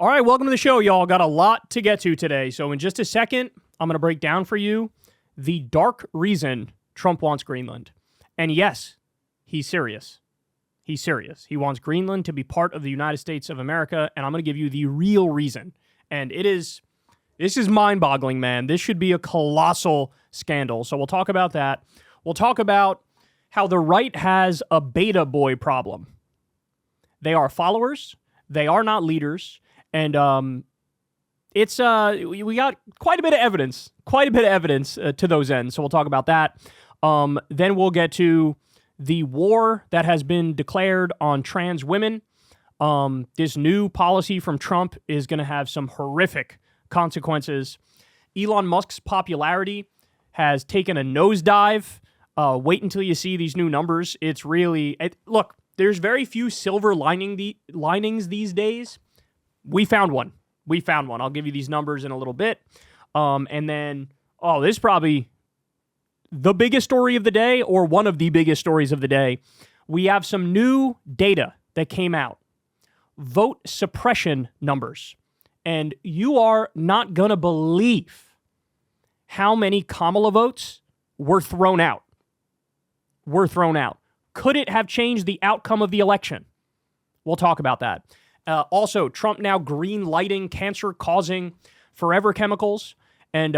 All right, welcome to the show, y'all. Got a lot to get to today. So in just a second, I'm going to break down for you the dark reason Trump wants Greenland. And yes, he's serious. He's serious. He wants Greenland to be part of the United States of America, and I'm going to give you the real reason. And this is mind-boggling, man. This should be a colossal scandal. So we'll talk about that. We'll talk about how the right has a beta boy problem. They are followers. They are not leaders. And we got quite a bit of evidence to those ends. So we'll talk about that. Then we'll get to the war that has been declared on trans women. This new policy from Trump is going to have some horrific consequences. Elon Musk's popularity has taken a nosedive. Wait until you see these new numbers. It's really... Look, there's very few silver linings these days. We found one. I'll give you these numbers in a little bit. And then, this is probably the biggest story of the day, or one of the biggest stories of the day. We have some new data that came out. Vote suppression numbers. And you are not going to believe how many Kamala votes were thrown out. Could it have changed the outcome of the election? We'll talk about that. Also, Trump now green-lighting cancer-causing forever chemicals. And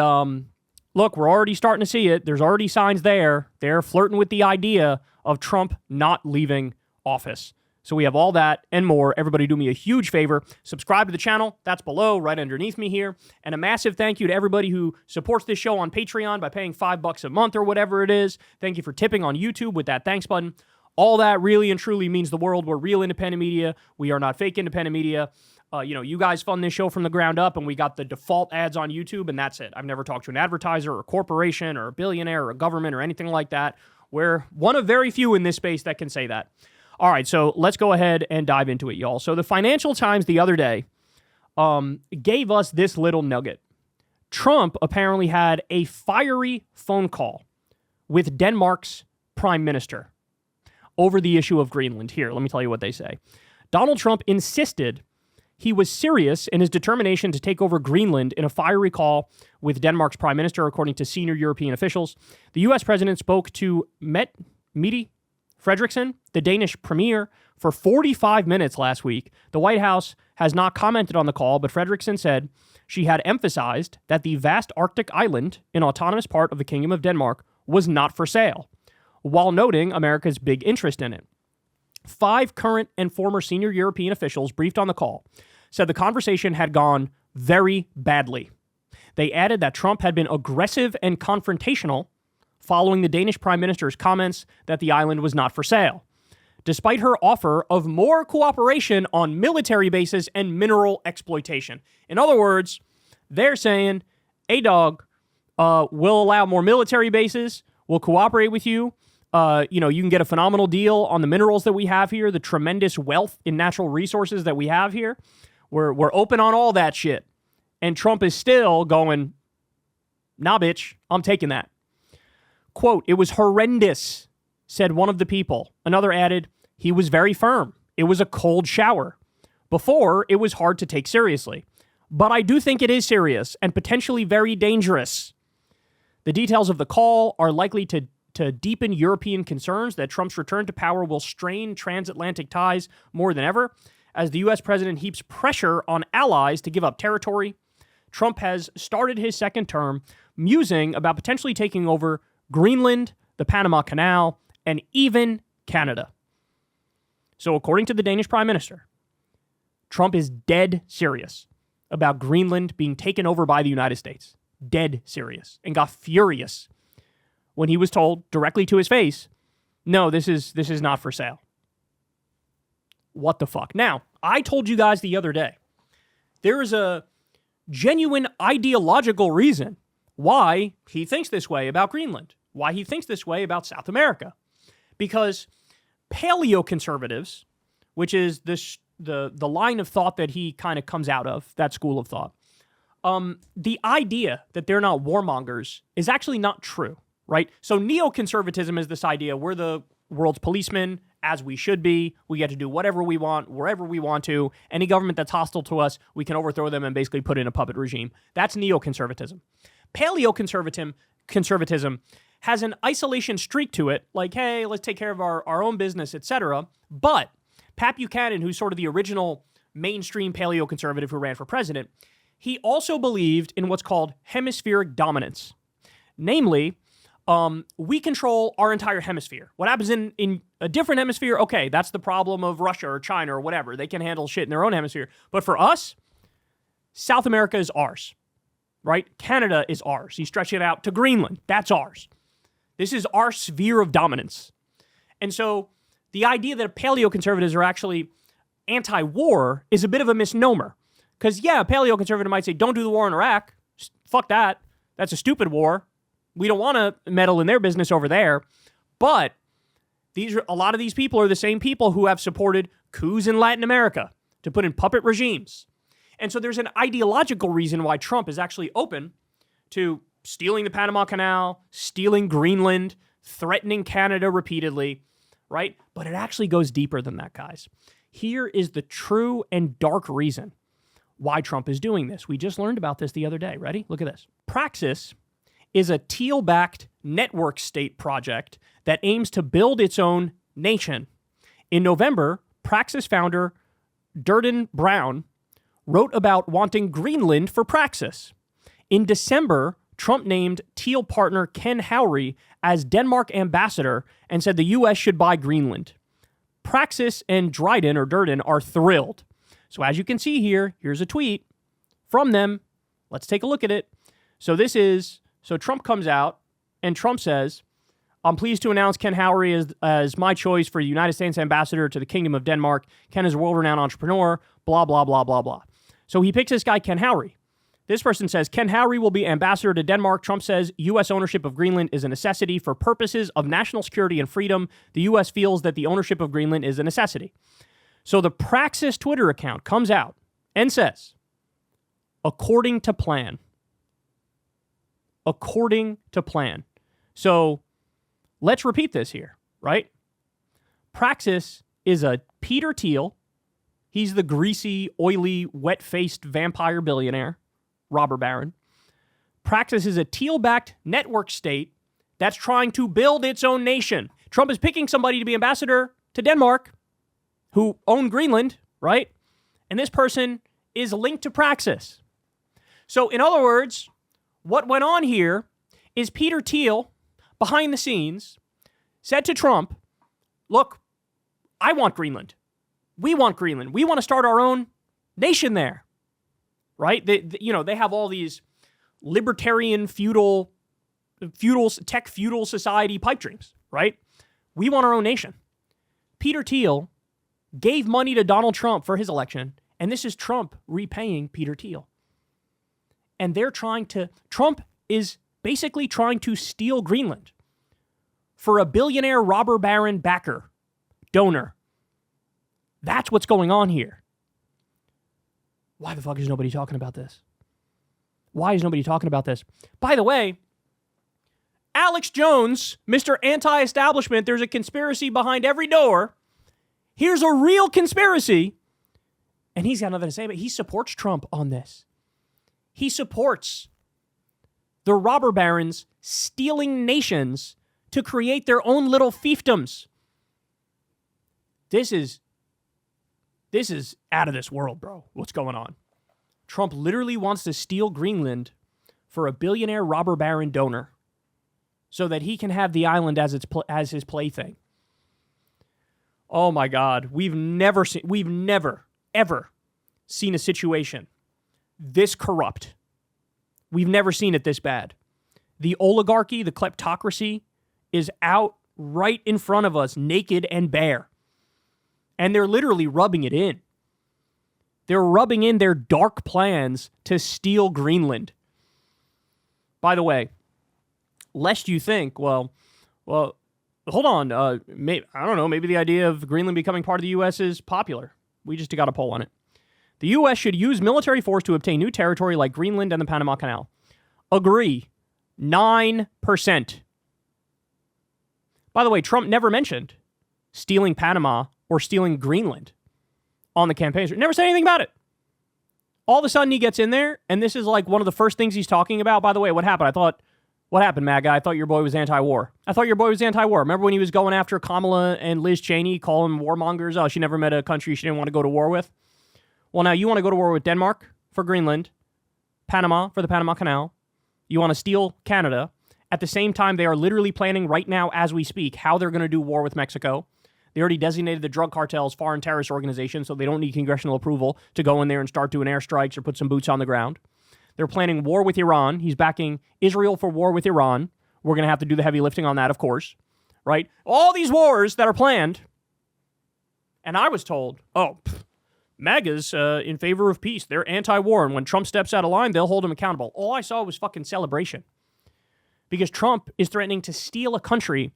look, we're already starting to see it. There's already signs there. They're flirting with the idea of Trump not leaving office. So we have all that and more. Everybody do me a huge favor. Subscribe to the channel. That's below, right underneath me here. And a massive thank you to everybody who supports this show on Patreon by paying $5 a month or whatever it is. Thank you for tipping on YouTube with that thanks button. All that really and truly means the world. We're real independent media. We are not fake independent media. You guys fund this show from the ground up, and we got the default ads on YouTube, and that's it. I've never talked to an advertiser or a corporation or a billionaire or a government or anything like that. We're one of very few in this space that can say that. All right, so let's go ahead and dive into it, y'all. So the Financial Times the other day gave us this little nugget. Trump apparently had a fiery phone call with Denmark's prime minister over the issue of Greenland. Here, let me tell you what they say. Donald Trump insisted he was serious in his determination to take over Greenland in a fiery call with Denmark's prime minister, according to senior European officials. The U.S. president spoke to Mette Frederiksen, the Danish premier, for 45 minutes last week. The White House has not commented on the call, but Frederiksen said she had emphasized that the vast Arctic island, an autonomous part of the Kingdom of Denmark, was not for sale, while noting America's big interest in it. 5 current and former senior European officials briefed on the call said the conversation had gone very badly. They added that Trump had been aggressive and confrontational following the Danish prime minister's comments that the island was not for sale, despite her offer of more cooperation on military bases and mineral exploitation. In other words, they're saying, hey, dog, we'll allow more military bases, we'll cooperate with you. You can get a phenomenal deal on the minerals that we have here, the tremendous wealth in natural resources that we have here. We're open on all that shit. And Trump is still going, nah, bitch, I'm taking that. Quote, it was horrendous, said one of the people. Another added, he was very firm. It was a cold shower. Before, it was hard to take seriously. But I do think it is serious and potentially very dangerous. The details of the call are likely to deepen European concerns that Trump's return to power will strain transatlantic ties more than ever. As the U.S. president heaps pressure on allies to give up territory, Trump has started his second term musing about potentially taking over Greenland, the Panama Canal, and even Canada. So according to the Danish prime minister, Trump is dead serious about Greenland being taken over by the United States. Dead serious. And got furious when he was told directly to his face, no, this is not for sale. What the fuck? Now, I told you guys the other day, there is a genuine ideological reason why he thinks this way about Greenland, why he thinks this way about South America. Because paleoconservatives, which is the line of thought that he kind of comes out of, that school of thought, the idea that they're not warmongers is actually not true, right? So neoconservatism is this idea, we're the world's policemen, as we should be. We get to do whatever we want, wherever we want to. Any government that's hostile to us, we can overthrow them and basically put in a puppet regime. That's neoconservatism. Paleoconservatism has an isolation streak to it, like, hey, let's take care of our own business, etc. But Pat Buchanan, who's sort of the original mainstream paleoconservative who ran for president, he also believed in what's called hemispheric dominance. Namely, we control our entire hemisphere. What happens in a different hemisphere, okay, that's the problem of Russia or China or whatever. They can handle shit in their own hemisphere. But for us, South America is ours, right? Canada is ours. He's stretching it out to Greenland. That's ours. This is our sphere of dominance. And so the idea that paleoconservatives are actually anti-war is a bit of a misnomer. Because, yeah, a paleoconservative might say, don't do the war in Iraq. Fuck that. That's a stupid war. We don't want to meddle in their business over there. But a lot of these people are the same people who have supported coups in Latin America to put in puppet regimes. And so there's an ideological reason why Trump is actually open to stealing the Panama Canal, stealing Greenland, threatening Canada repeatedly, right? But it actually goes deeper than that, guys. Here is the true and dark reason why Trump is doing this. We just learned about this the other day. Ready? Look at this. Praxis is a teal-backed network state project that aims to build its own nation. In November, Praxis founder Durden Brown wrote about wanting Greenland for Praxis. In December, Trump named Teal partner Ken Howry as Denmark ambassador and said the U.S. should buy Greenland. Praxis and Durden are thrilled. So as you can see here, here's a tweet from them. Let's take a look at it. So Trump comes out and Trump says, I'm pleased to announce Ken Howry as my choice for the United States ambassador to the Kingdom of Denmark. Ken is a world-renowned entrepreneur, blah, blah, blah, blah, blah. So he picks this guy, Ken Howry. This person says, Ken Howry will be ambassador to Denmark. Trump says U.S. ownership of Greenland is a necessity for purposes of national security and freedom. The U.S. feels that the ownership of Greenland is a necessity. So the Praxis Twitter account comes out and says, according to plan. According to plan. So let's repeat this here, right? Praxis is a Peter Thiel. He's the greasy, oily, wet-faced vampire billionaire. Robber baron. Praxis is a teal-backed network state that's trying to build its own nation. Trump is picking somebody to be ambassador to Denmark who own Greenland, right? And this person is linked to Praxis. So in other words, what went on here is Peter Thiel, behind the scenes, said to Trump, look, I want Greenland. We want Greenland. We want to start our own nation there. Right? They have all these libertarian feudal society pipe dreams, right? We want our own nation. Peter Thiel gave money to Donald Trump for his election, and this is Trump repaying Peter Thiel. And Trump is basically trying to steal Greenland for a billionaire robber baron backer, donor. That's what's going on here. Why the fuck is nobody talking about this? Why is nobody talking about this? By the way, Alex Jones, Mr. Anti-Establishment, there's a conspiracy behind every door. Here's a real conspiracy. And he's got nothing to say, but he supports Trump on this. He supports the robber barons stealing nations to create their own little fiefdoms. This is out of this world, bro. What's going on? Trump literally wants to steal Greenland for a billionaire robber baron donor so that he can have the island as his plaything. Oh my God. We've never ever seen a situation this corrupt. We've never seen it this bad. The oligarchy, the kleptocracy is out right in front of us, naked and bare. And they're literally rubbing it in. They're rubbing in their dark plans to steal Greenland. By the way, lest you think, well, hold on. I don't know. Maybe the idea of Greenland becoming part of the U.S. is popular. We just got a poll on it. The U.S. should use military force to obtain new territory like Greenland and the Panama Canal. Agree. 9%. By the way, Trump never mentioned stealing Panama or stealing Greenland on the campaign. Never said anything about it. All of a sudden he gets in there, and this is like one of the first things he's talking about. By the way, what happened? What happened, Mad Guy? I thought your boy was anti-war. Remember when he was going after Kamala and Liz Cheney, calling them warmongers? Oh, she never met a country she didn't want to go to war with. Well, now you want to go to war with Denmark for Greenland, Panama for the Panama Canal. You want to steal Canada. At the same time, they are literally planning right now as we speak how they're going to do war with Mexico. They already designated the drug cartels foreign terrorist organizations, so they don't need congressional approval to go in there and start doing airstrikes or put some boots on the ground. They're planning war with Iran. He's backing Israel for war with Iran. We're going to have to do the heavy lifting on that, of course, right? All these wars that are planned. And I was told, MAGA's in favor of peace. They're anti-war, and when Trump steps out of line, they'll hold him accountable. All I saw was fucking celebration. Because Trump is threatening to steal a country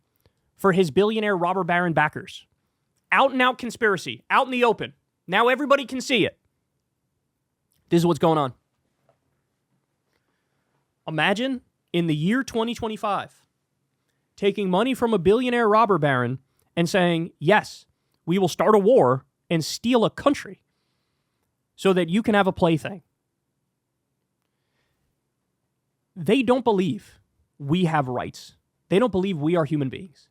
for his billionaire robber baron backers. Out and out conspiracy, out in the open. Now everybody can see it. This is what's going on. Imagine in the year 2025, taking money from a billionaire robber baron and saying, yes, we will start a war and steal a country so that you can have a plaything. They don't believe we have rights. They don't believe we are human beings.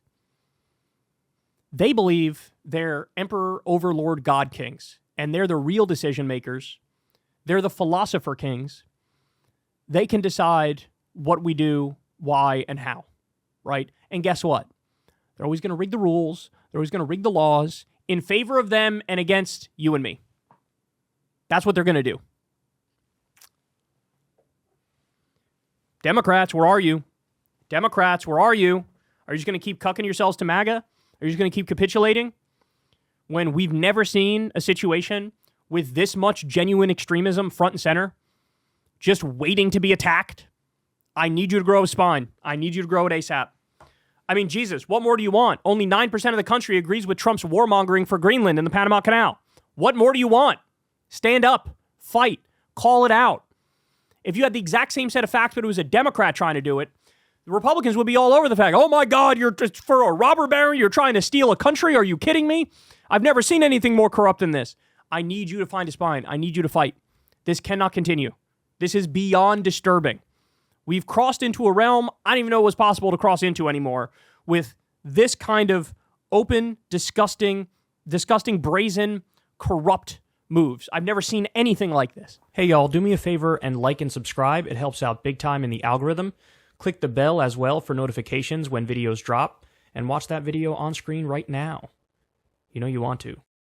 They believe they're emperor, overlord, god kings, and they're the real decision makers. They're the philosopher kings. They can decide what we do, why, and how, right? And guess what? They're always going to rig the rules. They're always going to rig the laws in favor of them and against you and me. That's what they're going to do. Democrats, where are you? Democrats, where are you? Are you just going to keep cucking yourselves to MAGA? Are you just going to keep capitulating when we've never seen a situation with this much genuine extremism front and center, just waiting to be attacked? I need you to grow a spine. I need you to grow it ASAP. I mean, Jesus, what more do you want? Only 9% of the country agrees with Trump's warmongering for Greenland and the Panama Canal. What more do you want? Stand up, fight, call it out. If you had the exact same set of facts, but it was a Democrat trying to do it, the Republicans would be all over the fact, oh my God, you're just for a robber baron, you're trying to steal a country. Are you kidding me? I've never seen anything more corrupt than this. I need you to find a spine. I need you to fight. This cannot continue. This is beyond disturbing. We've crossed into a realm I don't even know it was possible to cross into anymore with this kind of open, disgusting, brazen, corrupt moves. I've never seen anything like this. Hey, y'all, do me a favor and like and subscribe. It helps out big time in the algorithm. Click the bell as well for notifications when videos drop, and watch that video on screen right now. You know you want to.